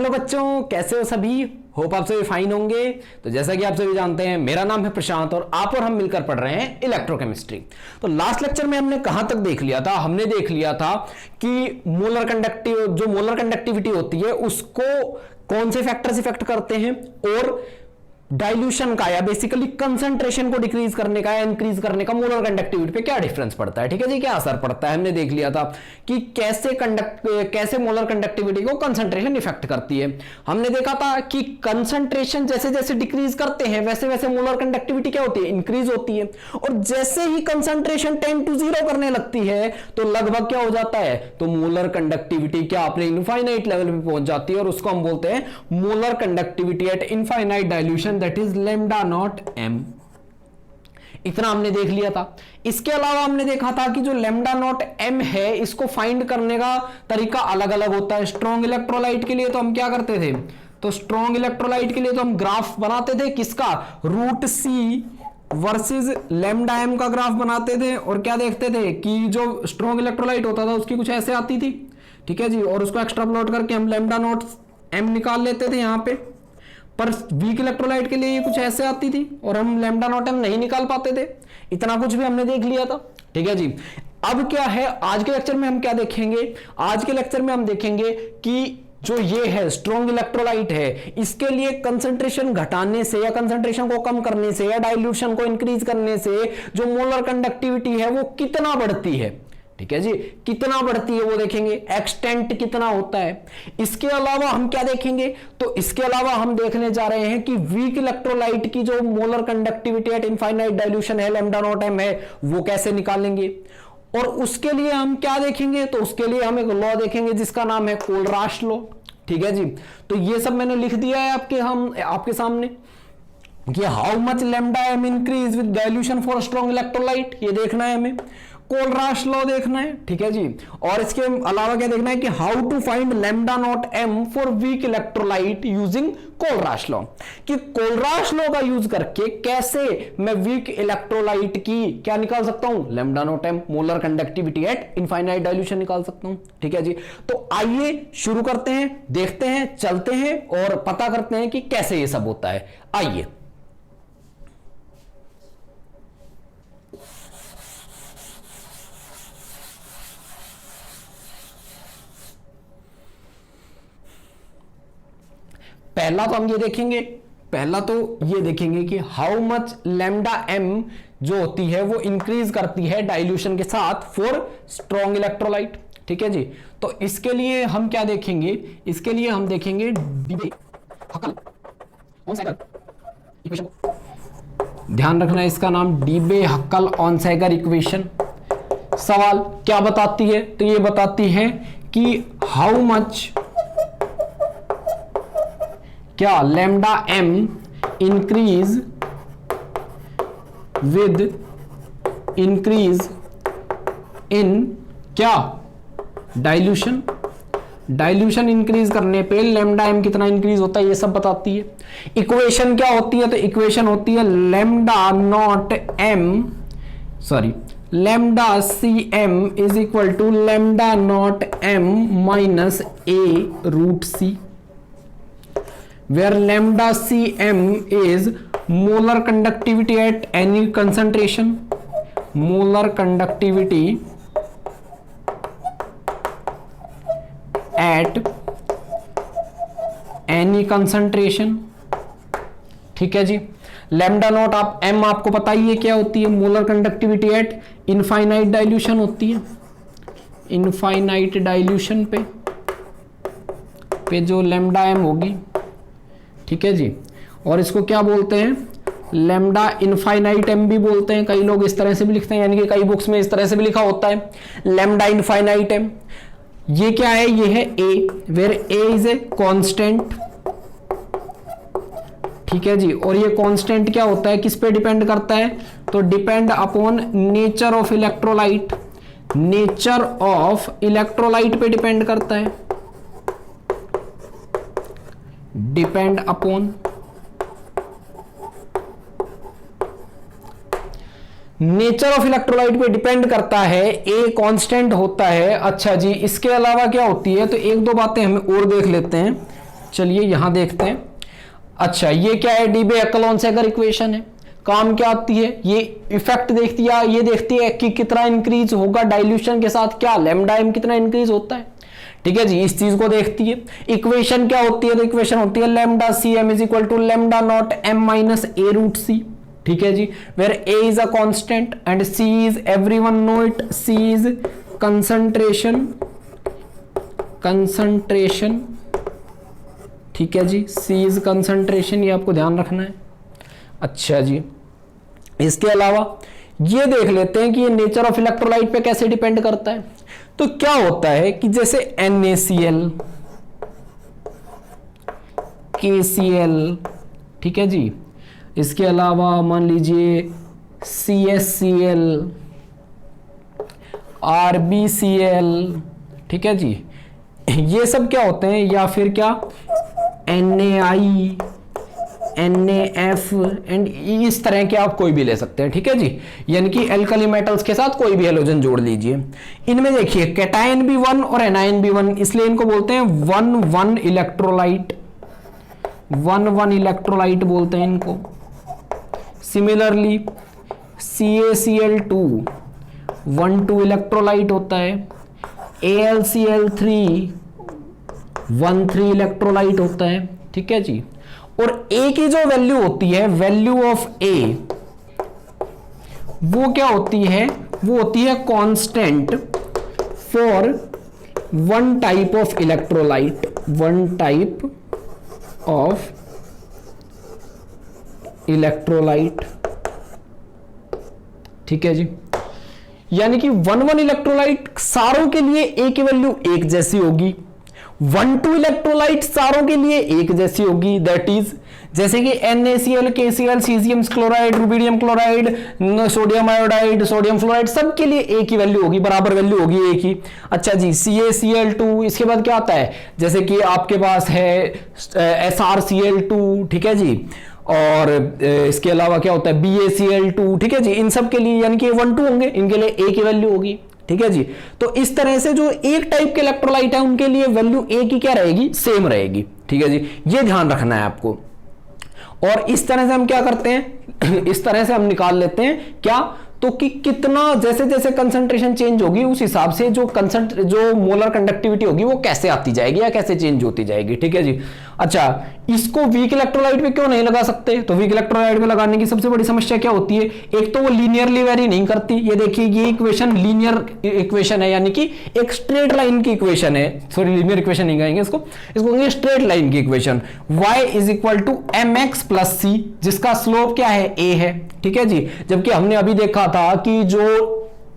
Hello बच्चों, कैसे हो सभी। होप आप सभी फाइन होंगे। तो जैसा कि आप सभी जानते हैं, मेरा नाम है प्रशांत और आप और हम मिलकर पढ़ रहे हैं इलेक्ट्रोकेमिस्ट्री। तो लास्ट लेक्चर में हमने कहां तक देख लिया था? हमने देख लिया था कि मोलर कंडक्टिविटी होती है उसको कौन से फैक्टर्स इफेक्ट करते हैं और डाइल्यूशन का या बेसिकली कंसंट्रेशन को डिक्रीज करने का या इंक्रीज करने का मोलर कंडक्टिविटी पे क्या डिफरेंस पड़ता है। ठीक है जी, क्या असर पड़ता है हमने देख लिया था कि कैसे मोलर कंडक्टिविटी को कंसंट्रेशन इफेक्ट करती है। हमने देखा था कि कंसंट्रेशन जैसे जैसे डिक्रीज करते हैं वैसे वैसे मोलर कंडक्टिविटी क्या होती है, इंक्रीज होती है। और जैसे ही कंसंट्रेशन 10 to 0 करने लगती है तो लगभग क्या हो जाता है, तो मोलर कंडक्टिविटी क्या अपने इनफाइनाइट लेवल पे पहुंच जाती है और उसको हम बोलते हैं molar conductivity at infinite dilution, that is lambda not M. इतना हमने देख लिया था। इसके अलावा हमने देखा था कि जो लैम्डा नॉट एम है इसको फाइंड करने का तरीका अलग अलग होता है। स्ट्रॉन्ग इलेक्ट्रोलाइट के लिए तो हम क्या करते थे, तो स्ट्रॉन्ग इलेक्ट्रोलाइट के लिए तो हम ग्राफ बनाते थे किसका, root C versus lambda M का ग्राफ बनाते थे और क्या देखते थे कि जो स्ट्रॉन्ग इलेक्ट्रोलाइट होता था उसकी कुछ ऐसे आती थी। ठीक है जी, और उसको एक्स्ट्रापोलेट करके हम लैम्डा नॉट एम निकाल लेते थे यहां पे। पर वीक इलेक्ट्रोलाइट के लिए ये कुछ ऐसे आती थी और हम लैम्डा नॉट एम नहीं निकाल पाते थे। इतना कुछ भी हमने देख लिया था। ठीक है जी, अब क्या है आज के लेक्चर में हम क्या देखेंगे, आज के लेक्चर में हम देखेंगे कि जो ये है स्ट्रॉन्ग इलेक्ट्रोलाइट है इसके लिए कंसंट्रेशन घटाने से या कंसंट्रेशन को कम करने से या डाइल्यूशन को इंक्रीज करने से जो मोलर कंडक्टिविटी है वो कितना बढ़ती है। ठीक है जी, कितना बढ़ती है वो देखेंगे, एक्सटेंट कितना होता है। इसके अलावा हम क्या देखेंगे, तो इसके अलावा हम देखने जा रहे हैं कि वीक इलेक्ट्रोलाइट की जो molar conductivity at infinite dilution है लैम्डा नॉट एम है वो कैसे निकालेंगे। और उसके लिए हम क्या देखेंगे, तो उसके लिए हम एक लॉ देखेंगे जिसका नाम है कोलराश लॉ। ठीक है जी, तो ये सब मैंने लिख दिया है आपके सामने कि how much lambda M increase with dilution for strong electrolyte, ये देखना है हमें। कोलराश लॉ देखना है। ठीक है जी, और इसके अलावा क्या देखना है कि how to find lambda not m for weak electrolyte using Kohlrausch law, कि कोलराश लॉ का यूज करके कैसे मैं वीक इलेक्ट्रोलाइट की क्या निकाल सकता हूं, lambda not M molar conductivity at infinite dilution निकाल सकता हूं। ठीक है जी, तो आइए शुरू करते हैं, देखते हैं, चलते हैं और पता करते हैं कि कैसे ये सब होता है। आइए, पहला तो ये देखेंगे कि हाउ मच लैम्डा एम जो होती है वो इंक्रीज करती है डाइल्यूशन के साथ फॉर स्ट्रॉन्ग इलेक्ट्रोलाइट। ठीक है जी, तो इसके लिए हम क्या देखेंगे, इसके लिए हम देखेंगे डीबे हकल ऑन साइगर इक्वेशन। ध्यान रखना इसका नाम डीबे हकल ऑन साइगर इक्वेशन। सवाल क्या बताती है, तो ये बताती है कि हाउ मच क्या lambda M increase with increase in क्या डाइल्यूशन, डाइल्यूशन इंक्रीज करने पे लैम्डा एम कितना इंक्रीज होता है ये सब बताती है। इक्वेशन क्या होती है, तो इक्वेशन होती है lambda C M is equal to lambda not M minus A root C, where lambda cm is molar conductivity at any concentration, molar conductivity at any concentration। ठीक है जी, लैम्डा नॉट आप m आपको पता ही है क्या होती है, molar conductivity at infinite dilution होती है। इनफाइनाइट डाइल्यूशन पे जो लैम्डा एम होगी, ठीक है जी, और इसको क्या बोलते हैं, लैम्डा इनफाइनाइट एम भी बोलते हैं। कई लोग इस तरह से भी लिखते हैं, यानी कि कई बुक्स में इस तरह से भी लिखा होता है लैम्डा इनफाइनाइट एम। ये क्या है, ये है A, where A is a constant. ठीक है जी, और ये कांस्टेंट क्या होता है, किस पे डिपेंड करता है, तो depend upon nature of electrolyte, nature of electrolyte पे डिपेंड करता है, depend upon nature of electrolyte पे डिपेंड करता है, ए कांस्टेंट होता है। अच्छा जी, इसके अलावा क्या होती है, तो एक दो बातें हमें और देख लेते हैं। चलिए यहां देखते हैं। अच्छा ये क्या है, डीबे-एक्कलोन-सेगर इक्वेशन है। काम क्या आती है, ये इफेक्ट देखती है, ये देखती है कि कितना इंक्रीज होगा डाइल्यूशन के साथ, क्या लैम्डा एम कितना इंक्रीज होता है। ठीक है जी, इस चीज को देखती है। इक्वेशन क्या होती है, तो इक्वेशन होती है lambda C M is equal to lambda not M minus A root c. ठीक है जी, where A is a constant and c is, everyone know it, c is concentration. ठीक है जी, सी इज कंसंट्रेशन, ये आपको ध्यान रखना है। अच्छा जी, इसके अलावा ये देख लेते हैं कि ये नेचर ऑफ इलेक्ट्रोलाइट पे कैसे डिपेंड करता है। तो क्या होता है कि जैसे NaCl, KCl, ठीक है जी, इसके अलावा मान लीजिए CSCl, RbCl, ठीक है जी, ये सब क्या होते हैं, या फिर क्या NaI, NaF एंड इस तरह के आप कोई भी ले सकते हैं। ठीक है जी, यानी कि एल्कली मेटल्स के साथ कोई भी हेलोजन जोड़ लीजिए। इनमें देखिए कैटायन भी 1 और एनायन भी 1, इसलिए इनको बोलते हैं 1,1 इलेक्ट्रोलाइट। 1,1 इलेक्ट्रोलाइट बोलते हैं इनको। सिमिलरली CaCl2 1,2 इलेक्ट्रोलाइट होता है। AlCl3 1,3 इलेक्ट्रोलाइट होता है। ठीक है जी, और A की जो वैल्यू होती है, वैल्यू ऑफ A, वो क्या होती है, वो होती है constant for one type of electrolyte, one type of electrolyte. ठीक है जी, यानी कि 1,1 इलेक्ट्रोलाइट सारों के लिए A की वैल्यू एक जैसी होगी, 1,2 इलेक्ट्रोलाइट सारों के लिए एक जैसी होगी। दैट इज जैसे कि NaCl, KCl, caesium chloride, rubidium chloride, sodium iodide, sodium fluoride, सबके लिए एक ही वैल्यू होगी, बराबर वैल्यू होगी एक ही। अच्छा जी, CaCl2, इसके बाद क्या आता है, जैसे कि आपके पास है SrCl2, ठीक है जी, और इसके अलावा क्या होता है BaCl2, ठीक है जी, इन सब के लिए यानी कि 1,2 होंगे, इनके लिए एक ही वैल्यू होगी। ठीक है जी, तो इस तरह से जो एक टाइप के इलेक्ट्रोलाइट है उनके लिए वैल्यू ए की क्या रहेगी, सेम रहेगी। ठीक है जी, ये ध्यान रखना है आपको। और इस तरह से हम क्या करते हैं इस तरह से हम निकाल लेते हैं क्या, तो कि कितना जैसे जैसे कंसंट्रेशन चेंज होगी उस हिसाब से जो मोलर कंडक्टिविटी होगी वो कैसे आती जाएगी या कैसे चेंज होती जाएगी। ठीक है जी, अच्छा इसको वीक इलेक्ट्रोलाइट पे क्यों नहीं लगा सकते, तो वीक इलेक्ट्रोलाइट में लगाने की सबसे बड़ी समस्या क्या होती है, एक तो वो लीनियरली वेरी नहीं करती। ये देखिए ये इक्वेशन लीनियर इक्वेशन है, यानी कि एक स्ट्रेट लाइन की इक्वेशन है, सॉरी लीनियर इक्वेशन नहीं कहेंगे इसको कहेंगे स्ट्रेट लाइन की equation. y is equal to mx plus c, जिसका स्लोप क्या है, a है। ठीक है जी, जबकि हमने अभी देखा था कि जो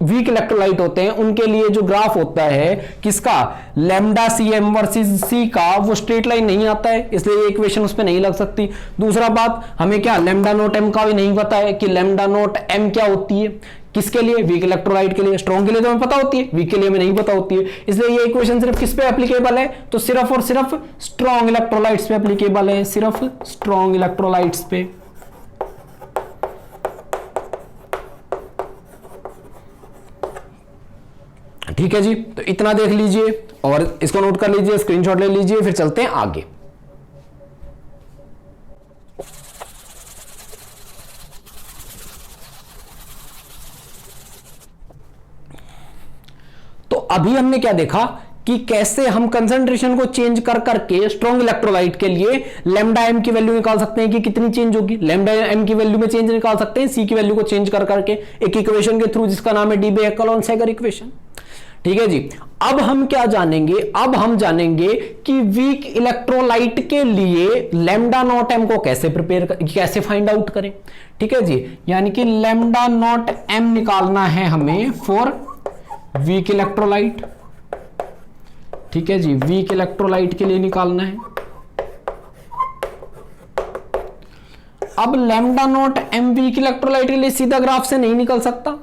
वीक इलेक्ट्रोलाइट होते हैं उनके लिए जो ग्राफ होता है किसका, लैम्डा CM वर्सेस C का, वो स्ट्रेट लाइन नहीं आता है, इसलिए ये इक्वेशन उस पे नहीं लग सकती। दूसरा बात, हमें क्या लैम्डा नोट M का भी नहीं पता है कि लैम्डा नोट M क्या होती है, किसके लिए, वीक इलेक्ट्रोलाइट के लिए। स्ट्रॉन्ग के लिए तो हमें पता होती है, वीक के लिए हमें नहीं पता होती है, इसलिए ये इक्वेशन सिर्फ किस पे एप्लीकेबल है, तो सिर्फ और सिर्फ स्ट्रॉन्ग इलेक्ट्रोलाइट्स पे एप्लीकेबल है, सिर्फ स्ट्रॉन्ग इलेक्ट्रोलाइट्स पे। ठीक है जी, तो इतना देख लीजिए और इसको नोट कर लीजिए, स्क्रीनशॉट ले लीजिए, फिर चलते हैं आगे। तो अभी हमने क्या देखा कि कैसे हम कंसंट्रेशन को चेंज कर करके स्ट्रॉन्ग इलेक्ट्रोलाइट के लिए लैम्डा एम की वैल्यू निकाल सकते हैं कि कितनी चेंज होगी, लैम्डा एम की वैल्यू में चेंज निकाल सकते हैं, सी की वैल्यू को चेंज कर करके एक इक्वेशन के थ्रू जिसका नाम है डीबे-एक्कलोन-सेगर इक्वेशन। ठीक है जी, अब हम क्या जानेंगे, अब हम जानेंगे कि वीक इलेक्ट्रोलाइट के लिए लैम्डा नॉट एम को कैसे फाइंड आउट करें। ठीक है जी, यानी कि लैम्डा नॉट एम निकालना है हमें फॉर वीक इलेक्ट्रोलाइट। ठीक है जी, वीक इलेक्ट्रोलाइट के लिए निकालना है। अब lambda naught am weak electrolyte के लिए सीधा ग्राफ से नहीं निकल सकता,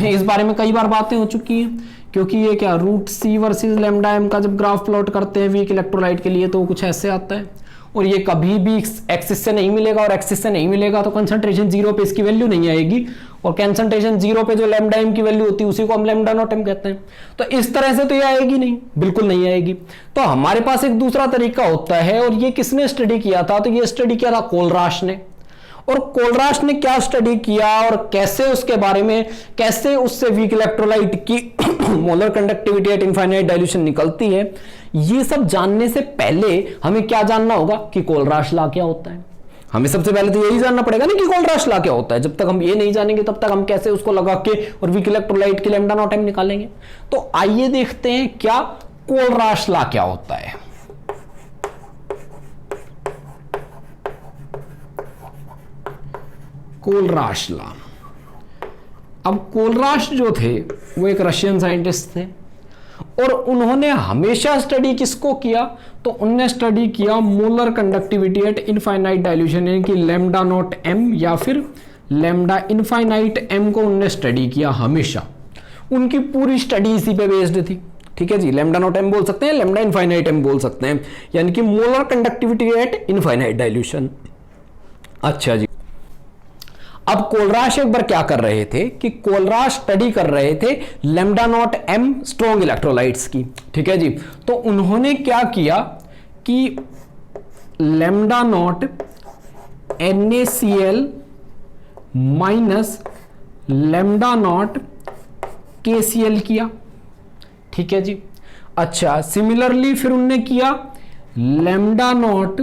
इस बारे में कई बार बातें हो चुकी हैं, क्योंकि ये क्या root C versus lambda M का जब ग्राफ प्लॉट करते हैं वीक इलेक्ट्रोलाइट के लिए तो कुछ ऐसे आता है। और ये कभी भी एक्सिस से नहीं मिलेगा, और एक्सिस से नहीं मिलेगा तो कंसंट्रेशन जीरो पे इसकी वैल्यू नहीं आएगी, और कंसंट्रेशन जीरो पे जो लैम्डा एम की वैल्यू होती है उसी को हम लैम्डा नॉट एम कहते हैं। तो इस तरह से तो ये आएगी नहीं, बिल्कुल नहीं आएगी। तो हमारे पास एक दूसरा तरीका होता है, और ये किसने स्टडी किया था? तो ये स्टडी किया था कोलराश ने। और कोलराश ने क्या स्टडी किया और कैसे उसके बारे में, कैसे उससे वीक इलेक्ट्रोलाइट की molar conductivity at infinite dilution निकलती है, ये सब जानने से पहले हमें क्या जानना होगा कि कोलराश लॉ क्या होता है। हमें सबसे पहले तो यही जानना पड़ेगा ना कि कोलराश लॉ क्या होता है। जब तक हम ये नहीं जानेंगे तब तक हम कैसे उसको लगा के और वीक इलेक्ट्रोलाइट की लैम्डा नॉट एम निकालेंगे। तो आइए देखते हैं क्या कोलराश लॉ क्या होता है। कोलराश लॉ। अब कोलराश जो थे वो एक रशियन साइंटिस्ट थे, और उन्होंने हमेशा स्टडी किसको किया? तो उन्होंने स्टडी किया molar conductivity at infinite dilution, यानी कि लैम्डा नॉट एम या फिर लैम्डा इनफाइनाइट एम को उन्होंने स्टडी किया हमेशा। उनकी पूरी स्टडी इसी पे बेस्ड थी। ठीक है जी, लैम्डा नॉट एम बोल सकते हैं, लैम्डा इनफाइनाइट एम बोल सकते हैं, यानी कि molar conductivity at infinite dilution. अच्छा जी, अब कोलराश एक बार क्या कर रहे थे कि कोलराश स्टडी कर रहे थे lambda naught am strong electrolytes की। ठीक है जी, तो उन्होंने क्या किया कि lambda naught NaCl minus lambda not KCl किया। ठीक है जी, अच्छा सिमिलरली फिर उन्होंने किया lambda nought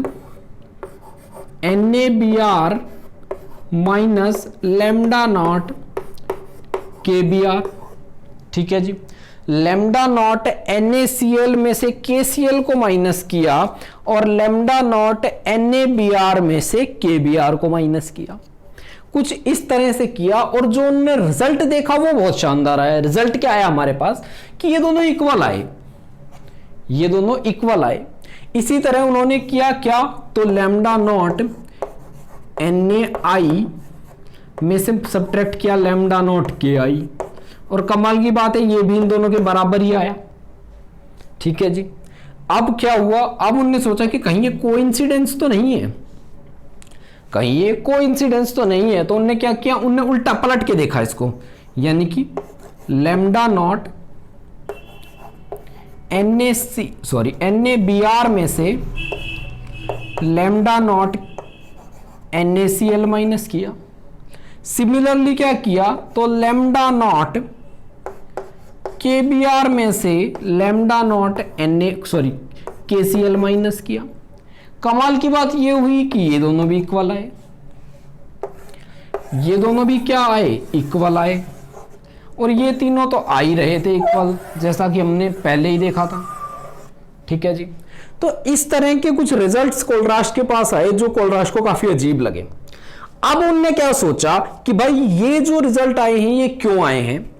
NaBr minus lambda nought KBr। ठीक है जी, लैम्डा नॉट NaCl में से KCl को माइनस किया और लैम्डा नॉट NaBr में से KBr को माइनस किया। कुछ इस तरह से किया, और जो उन्होंने रिजल्ट देखा वो बहुत शानदार आया। रिजल्ट क्या आया हमारे पास कि ये दोनों इक्वल आए, ये दोनों इक्वल आए। इसी तरह उन्होंने किया क्या, तो लैम्डा नॉट NaI में से सब्ट्रैक्ट किया लैम्डा नॉट KI, और कमाल की बात है ये भी इन दोनों के बराबर ही आया। ठीक है जी, अब क्या हुआ, अब उन्होंने सोचा कि कहीं ये कोइंसिडेंस तो नहीं है, कहीं ये कोइंसिडेंस तो नहीं है। तो उन्होंने क्या किया, उन्होंने उल्टा पलट के देखा इसको, यानी कि लैम्डा नॉट NaBr में से लैम्डा नॉट NaCl माइनस किया। सिमिलरली क्या किया, तो लैम्डा नॉट KBr में से लैम्डा नॉट KCl माइनस किया। कमाल की बात ये हुई कि ये दोनों भी इक्वल आए, ये दोनों भी क्या आए, इक्वल आए, और ये तीनों तो आ ही रहे थे इक्वल, जैसा कि हमने पहले ही देखा था। ठीक है जी, तो इस तरह के कुछ रिजल्ट्स कोलराश के पास आए जो कोलराश को काफी अजीब लगे। अब उनने क्या सोचा कि भाई ये जो रिजल्ट आए हैं ये क्यों आए हैं,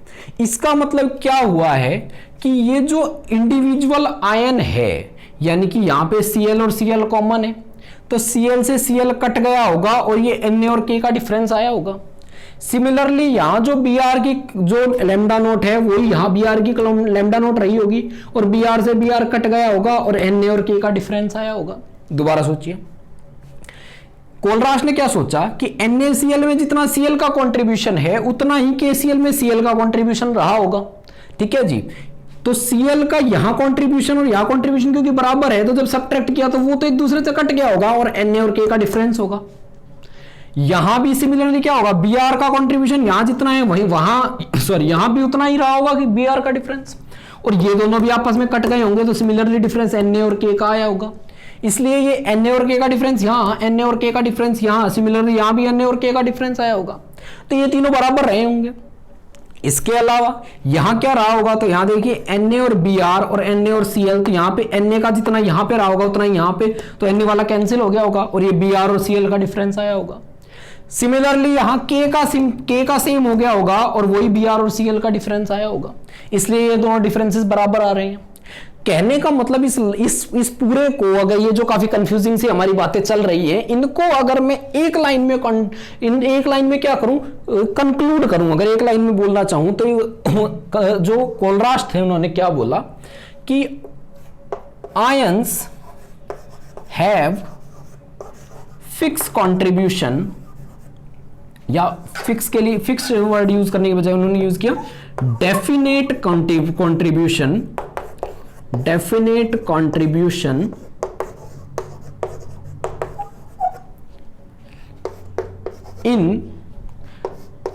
इसका मतलब क्या हुआ है कि ये जो इंडिविजुअल आयन है, यानी कि यहां पे Cl और Cl कॉमन है, तो Cl से Cl कट गया होगा और ये Na और K का डिफरेंस आया होगा। सिमिलरली यहां जो Br की जो लैम्डा नोट है वो यहां Br की लैम्डा नोट रही होगी, और Br से Br कट गया होगा और Na और K का डिफरेंस आया होगा। दोबारा सोचिए, कोलराश ने क्या सोचा कि NaCl में जितना Cl का कंट्रीब्यूशन है उतना ही KCl में Cl का कंट्रीब्यूशन रहा होगा। ठीक है जी, तो Cl का यहां कंट्रीब्यूशन और यहां कंट्रीब्यूशन क्योंकि बराबर है, तो जब सब्ट्रैक्ट किया तो वो तो एक दूसरे से कट गया होगा और Na और K का डिफरेंस होगा। यहां भी सिमिलरली क्या होगा, Br का कंट्रीब्यूशन यहां जितना है वही वहां यहां भी उतना ही रहा होगा कि Br का डिफरेंस, और ये दोनों भी आपस में कट गए होंगे तो सिमिलरली डिफरेंस Na और K का आया होगा। इसलिए ये Na और K का डिफरेंस यहाँ, Na और K का डिफरेंस यहाँ, सिमिलरली यहाँ भी Na और K का डिफरेंस आया होगा, तो ये तीनों बराबर रहे होंगे। इसके अलावा यहाँ क्या रहा होगा, तो यहाँ देखिए Na और Br और Na और Cl, तो यहाँ पे Na का जितना यहाँ पे रहा होगा उतना यहाँ पे, तो Na वाला कैंसिल हो गया होगा और ये Br और Cl का डिफरेंस आया होगा। सिमिलरली यहाँ K का सेम हो गया होगा और वही Br और Cl का डिफरेंस आया होगा, इसलिए ये दोनों डिफरेंसेस बराबर आ रहे हैं। कहने का मतलब इस पूरे को, अगर ये जो काफी कंफ्यूजिंग सी हमारी बातें चल रही है, इनको अगर मैं एक लाइन में क्या करूं, कंक्लूड करूं, अगर एक लाइन में बोलना चाहूं तो जो कोलराश थे उन्होंने क्या बोला कि आयंस हैव फिक्स कंट्रीब्यूशन, या फिक्स के लिए फिक्स वर्ड यूज करने के बजाय उन्होंने यूज किया definite contribution, definite contribution in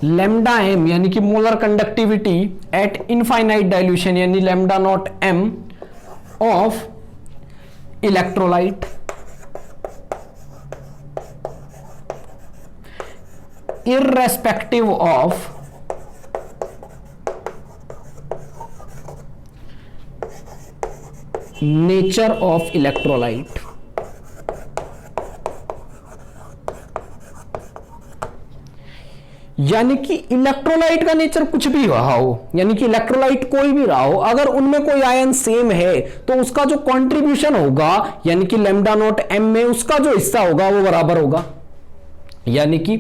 lambda m, यानी कि molar conductivity at infinite dilution, यानी lambda not m of electrolyte irrespective of nature of electrolyte, यानी कि इलेक्ट्रोलाइट का नेचर कुछ भी रहा हो, यानी कि इलेक्ट्रोलाइट कोई भी रहा हो, अगर उनमें कोई आयन सेम है तो उसका जो कंट्रीब्यूशन होगा, यानी कि लैम्डा नॉट एम में उसका जो हिस्सा होगा वो बराबर होगा, यानी कि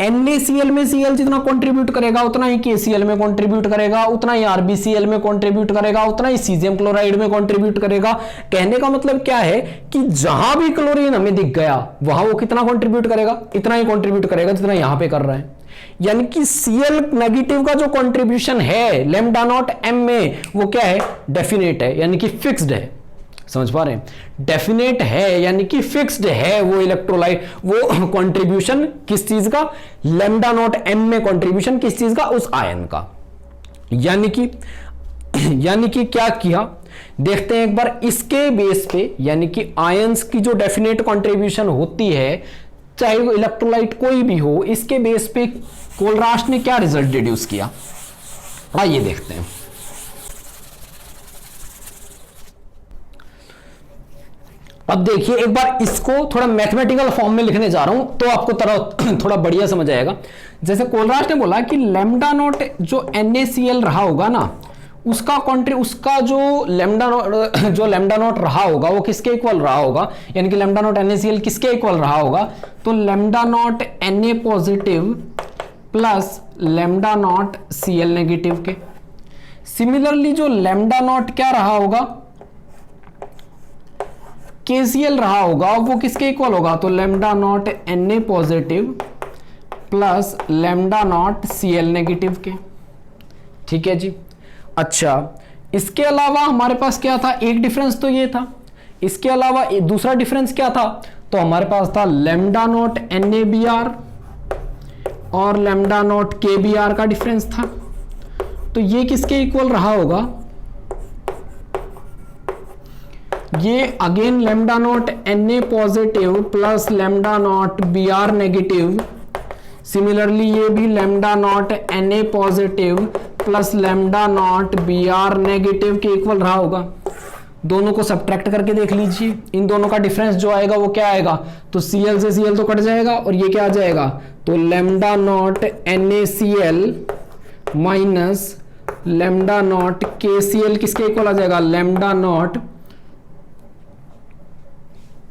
NaCl में Cl जितना कंट्रीब्यूट करेगा उतना ही KCl में कंट्रीब्यूट करेगा, उतना ही RbCl में कंट्रीब्यूट करेगा, उतना ही सीजियम क्लोराइड में कंट्रीब्यूट करेगा। कहने का मतलब क्या है कि जहां भी क्लोरीन हमें दिख गया वहां वो कितना कंट्रीब्यूट करेगा, इतना ही कंट्रीब्यूट करेगा जितना यहां पे कर रहा है। यानी कि Cl नेगेटिव का जो कंट्रीब्यूशन है लैम्डा नॉट m में वो क्या है, डेफिनेट है, यानी कि फिक्स्ड है। समझ पा रहे हैं, डेफिनेट है यानी कि फिक्स्ड है वो इलेक्ट्रोलाइट, वो कंट्रीब्यूशन किस चीज का, लैम्डा नॉट m में कंट्रीब्यूशन किस चीज का, उस आयन का। यानी कि क्या किया देखते हैं एक बार इसके बेस पे, यानी कि आयंस की जो डेफिनेट कंट्रीब्यूशन होती है चाहे वो इलेक्ट्रोलाइट कोई भी हो, इसके बेस पे कोलराश ने क्या रिजल्ट डिड्यूस किया, आइए देखते हैं। अब देखिए एक बार इसको थोड़ा मैथमेटिकल फॉर्म में लिखने जा रहा हूं तो आपको थोड़ा बढ़िया समझ आएगा। जैसे कोलराश ने बोला कि लैम्डा नॉट जो NaCl रहा होगा ना, उसका जो लैम्डा नॉट रहा होगा वो किसके इक्वल रहा होगा, यानी कि लैम्डा नॉट NaCl किसके इक्वल रहा होगा, तो lambda nought Na positive plus lambda naught Cl negative के। सिमिलरली जो लैम्डा नॉट क्या रहा होगा, KCl रहा होगा, वो किसके इक्वल होगा, तो lambda nought Na positive plus lambda naught Cl negative के। ठीक है जी। अच्छा, इसके अलावा हमारे पास क्या था, एक डिफरेंस तो ये था, इसके अलावा दूसरा डिफरेंस क्या था, तो हमारे पास था लैम्डा नॉट NaBr और लैम्डा नॉट KBr का डिफरेंस था। तो ये किसके इक्वल रहा होगा, ये again lambda nought Na positive plus lambda naught Br negative. Similarly ये भी lambda nought Na positive plus lambda naught Br negative के इक्वल रहा होगा। दोनों को सब्ट्रैक्ट करके देख लीजिए, इन दोनों का डिफरेंस जो आएगा वो क्या आएगा, तो Cl से Cl तो कट जाएगा और ये क्या आ जाएगा, तो lambda naught NaCl minus lambda not KCl किसके इक्वल आ जाएगा, लैम्डा नॉट,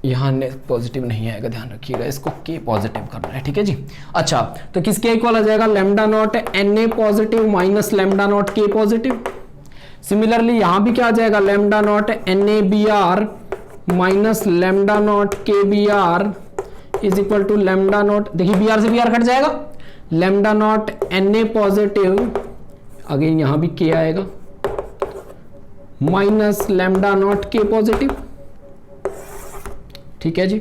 यहां पॉजिटिव नहीं आएगा, ध्यान रखिएगा, इसको K पॉजिटिव करना है। ठीक है जी। अच्छा, तो किसके इक्वल आ जाएगा, lambda nought Na positive minus lambda nought K positive. Similarly यहां भी क्या आ जाएगा, lambda nought NaBr minus lambda nought KBr is equal to lambda nought, देखिए Br से Br कट जाएगा, lambda nought Na positive, again यहां भी K आएगा, minus lambda nought K positive. ठीक है जी।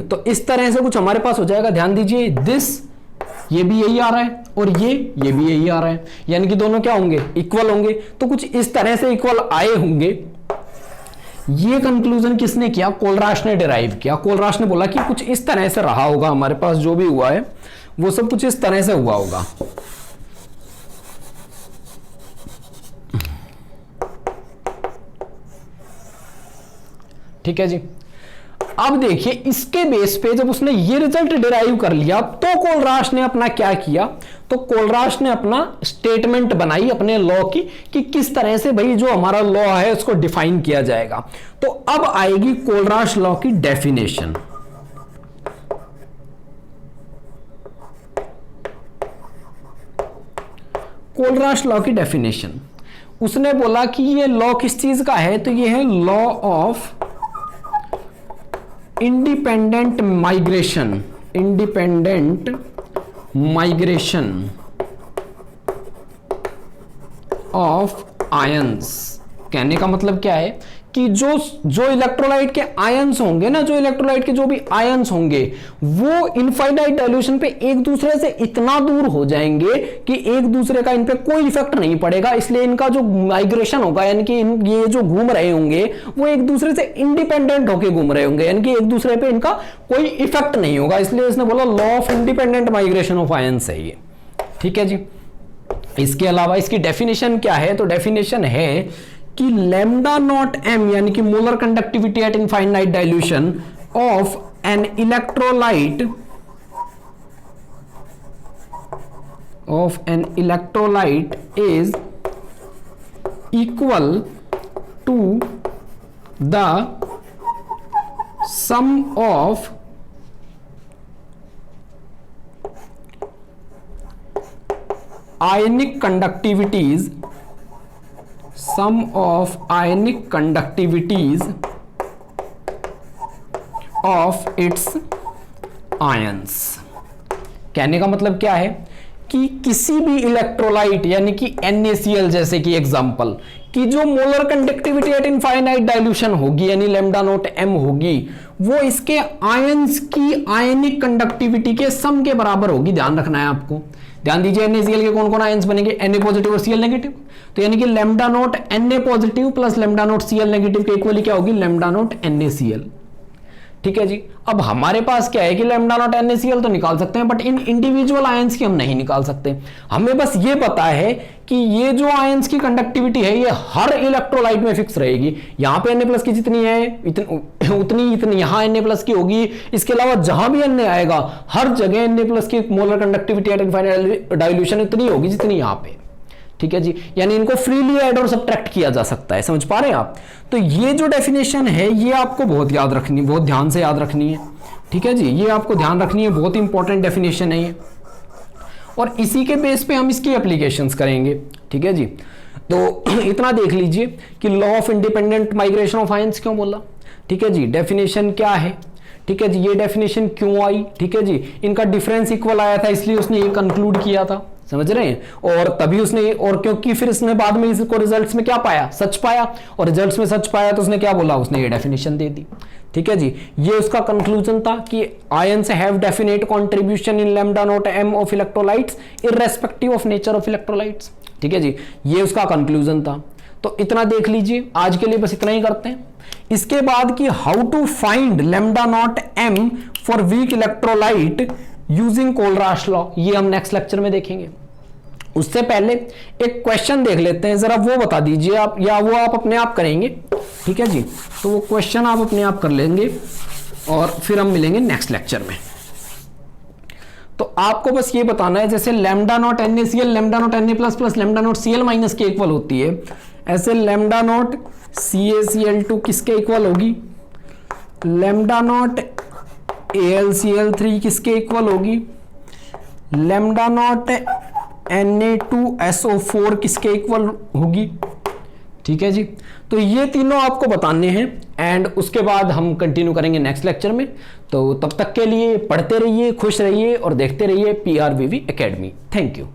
तो इस तरह से कुछ हमारे पास हो जाएगा, ध्यान दीजिए, दिस ये भी यही आ रहा है और ये भी यही आ रहा है, यानी कि दोनों क्या होंगे, इक्वल होंगे। तो कुछ इस तरह से इक्वल आए होंगे। ये कंक्लूजन किसने किया, कोलराश ने डिराइव किया। कोलराश ने बोला कि कुछ इस तरह से रहा होगा, हमारे पास जो भी हुआ है वो सब कुछ इस तरह से हुआ होगा। ठीक है जी। अब देखिए इसके बेस पे जब उसने ये रिजल्ट डिराइव कर लिया तो कोलराश ने अपना क्या किया, तो कोलराश ने अपना स्टेटमेंट बनाई अपने लॉ की कि किस तरह से भाई जो हमारा लॉ है उसको डिफाइन किया जाएगा। तो अब आएगी कोलराश लॉ की डेफिनेशन। कोलराश लॉ की डेफिनेशन, उसने बोला कि ये लॉ किस चीज का है, तो ये है law of independent migration of ions. कहने का मतलब क्या है कि जो इलेक्ट्रोलाइट के आयंस होंगे ना, जो इलेक्ट्रोलाइट के जो भी आयंस होंगे वो इनफाइनाइट डाइल्यूशन पे एक दूसरे से इतना दूर हो जाएंगे कि एक दूसरे का इन पे कोई इफेक्ट नहीं पड़ेगा। इसलिए इनका जो माइग्रेशन होगा, यानी कि ये जो घूम रहे होंगे वो एक दूसरे से इंडिपेंडेंट होकर घूम रहे होंगे, यानी कि एक दूसरे पे इनका कोई इफेक्ट नहीं होगा। इसलिए इसने बोला law of independent migration of ions है ये। ठीक है जी। इसके अलावा इसकी डेफिनेशन क्या है? तो डेफिनेशन है कि लैम्डा नॉट एम, यानी कि molar conductivity at infinite dilution of an electrolyte is equal to the sum of ionic conductivities of its ions। कहने का मतलब क्या है कि किसी भी इलेक्ट्रोलाइट यानी कि NaCl जैसे कि एग्जांपल कि जो molar conductivity at infinite dilution होगी यानी लैम्डा नॉट m होगी, वो इसके आयंस की आयनिक कंडक्टिविटी के सम के बराबर होगी। ध्यान रखना है आपको। ध्यान दीजिए NaCl के कौन कौन आयंस बनेंगे? Na पॉजिटिव और Cl नेगेटिव। तो यानी कि lambda nought Na positive plus lambda naught Cl negative के इक्वली क्या होगी? Lambda naught NaCl। ठीक है जी। अब हमारे पास क्या है कि लैम्डा नॉट NaCl तो निकाल सकते हैं, बट इन इंडिविजुअल आयंस की हम नहीं निकाल सकते। हमें बस ये पता है कि ये जो आयंस की कंडक्टिविटी है ये हर इलेक्ट्रोलाइट में फिक्स रहेगी। यहां पे Na प्लस की जितनी है उतनी यहां Na प्लस की होगी। इसके अलावा जहां भी Na आएगा हर जगह Na प्लस की molar conductivity at infinite dilution इतनी होगी जितनी यहां पे। ठीक है जी। यानी इनको फ्रीली ऐड और सब्ट्रैक्ट किया जा सकता है। समझ पा रहे हैं आप? तो ये जो डेफिनेशन है ये आपको बहुत ध्यान से याद रखनी है। ठीक है जी। ये आपको ध्यान रखनी है, बहुत इंपॉर्टेंट डेफिनेशन है ये, और इसी के बेस पे हम इसकी एप्लीकेशंस करेंगे। ठीक है जी। तो इतना देख लीजिए कि law of independent migration of ions क्यों बोला। ठीक है जी। डेफिनेशन क्या है? ठीक है जी। ये डेफिनेशन क्यों आई? ठीक है जी। इनका डिफरेंस इक्वल आया था इसलिए उसने ये कंक्लूड किया था। समझ रहे हैं? और तभी उसने, और क्योंकि फिर इसने बाद में इसको रिजल्ट्स में क्या पाया? सच पाया। और रिजल्ट्स में सच पाया तो उसने क्या बोला? उसने ये डेफिनेशन दे दी। ठीक है जी। ये उसका कंक्लूजन था कि ions have definite contribution in lambda naught m of electrolytes irrespective of nature of electrolytes. ठीक है जी। ये उसका कंक्लूजन था। तो इतना देख लीजिए। आज के लिए बस इतना ही करते हैं। इसके बाद कि how to find lambda naught m for weak electrolyte using Kohlrausch law, ये हम नेक्स्ट लेक्चर में देखेंगे। उससे पहले एक क्वेश्चन देख लेते हैं, जरा वो बता दीजिए आप, या वो आप अपने आप करेंगे। ठीक है जी। तो वो क्वेश्चन आप अपने आप कर लेंगे और फिर हम मिलेंगे नेक्स्ट लेक्चर में। तो आपको बस ये बताना है, जैसे lambda naught NaCl lambda nought Na plus plus lambda naught Cl minus के इक्वल होती है, ऐसे लैम्डा नॉट CaCl2 किसके इक्वल होगी? लैम्डा नॉट AlCl3 किसके इक्वल होगी? लैम्डा नॉट Na2SO4 किसके इक्वल होगी? ठीक है जी। तो ये तीनों आपको बताने हैं एंड उसके बाद हम कंटिन्यू करेंगे नेक्स्ट लेक्चर में। तो तब तक के लिए पढ़ते रहिए, खुश रहिए और देखते रहिए PRVV एकेडमी। Thank you.